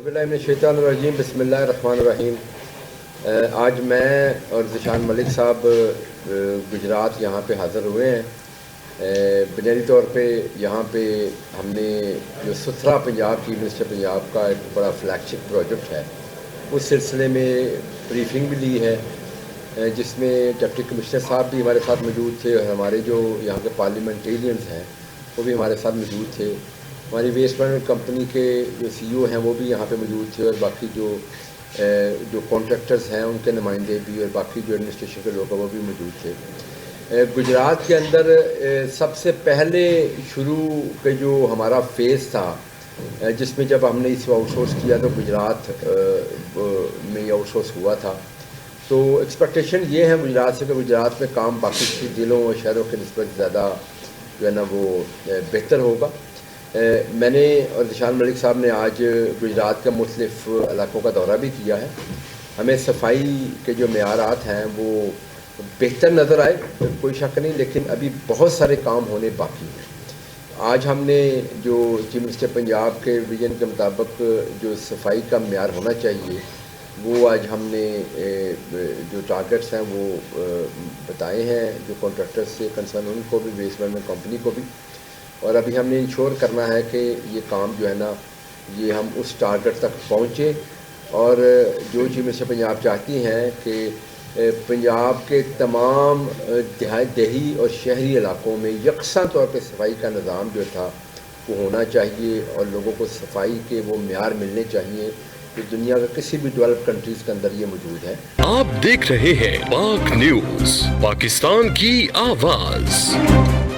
बिस्मिल्लाहिर्रहमानिर्रहीम बिस्मिल्लाहिर्रहमानिर्रहीम। आज मैं और ज़िशान मलिक साहब गुजरात यहाँ पे हाज़िर हुए हैं। बुनियादी तौर पे यहाँ पे हमने जो सुथरा पंजाब चीफ मिनिस्टर पंजाब का एक बड़ा फ्लैगशिप प्रोजेक्ट है, उस सिलसिले में ब्रीफिंग भी ली है, जिसमें डिप्टी कमिश्नर साहब भी हमारे साथ मौजूद थे और हमारे जो यहाँ के पार्लियामेंटेरियंस हैं वो भी हमारे साथ मौजूद थे। हमारी वेस्ट मैनेजमेंट कंपनी के जो सीईओ हैं वो भी यहाँ पे मौजूद थे और बाकी जो कॉन्ट्रैक्टर्स हैं उनके नुमाइंदे भी और बाकी जो एडमिनिस्ट्रेशन के लोग हैं वो भी मौजूद थे। गुजरात के अंदर सबसे पहले शुरू के जो हमारा फेज़ था, जिसमें जब हमने इसको आउटसोर्स किया तो गुजरात में आउटसोर्स हुआ था, तो एक्सपेक्टेशन ये है गुजरात से कि गुजरात में काम बाकी ज़िलों और शहरों के निस्बत ज़्यादा जो है ना वो बेहतर होगा। मैंने और ज़िशान मलिक साहब ने आज गुजरात के मुख्तलिफ़ इलाकों का दौरा भी किया है। हमें सफाई के जो मेयारात हैं वो बेहतर नज़र आए, कोई शक नहीं, लेकिन अभी बहुत सारे काम होने बाकी हैं। आज हमने जो चीफ मिनिस्टर पंजाब के विजन के मुताबिक जो सफाई का मेयार होना चाहिए वो आज हमने जो टारगेट्स हैं वो बताए हैं, जो कॉन्ट्रैक्टर्स से कंसर्न उनको भी, वेस्ट मैनेजमेंट कंपनी को भी, और अभी हमने इंश्योर करना है कि ये काम जो है ना ये हम उस टारगेट तक पहुँचे। और जो चीफ मिनिस्टर पंजाब चाहती हैं कि पंजाब के तमाम देही और शहरी इलाकों में यकसा तौर पे सफाई का निज़ाम जो था वो होना चाहिए और लोगों को सफाई के वो मेयार मिलने चाहिए जो दुनिया के किसी भी डेवलप्ड कंट्रीज़ के अंदर ये मौजूद है। आप देख रहे हैं पाक न्यूज़, पाकिस्तान की आवाज़।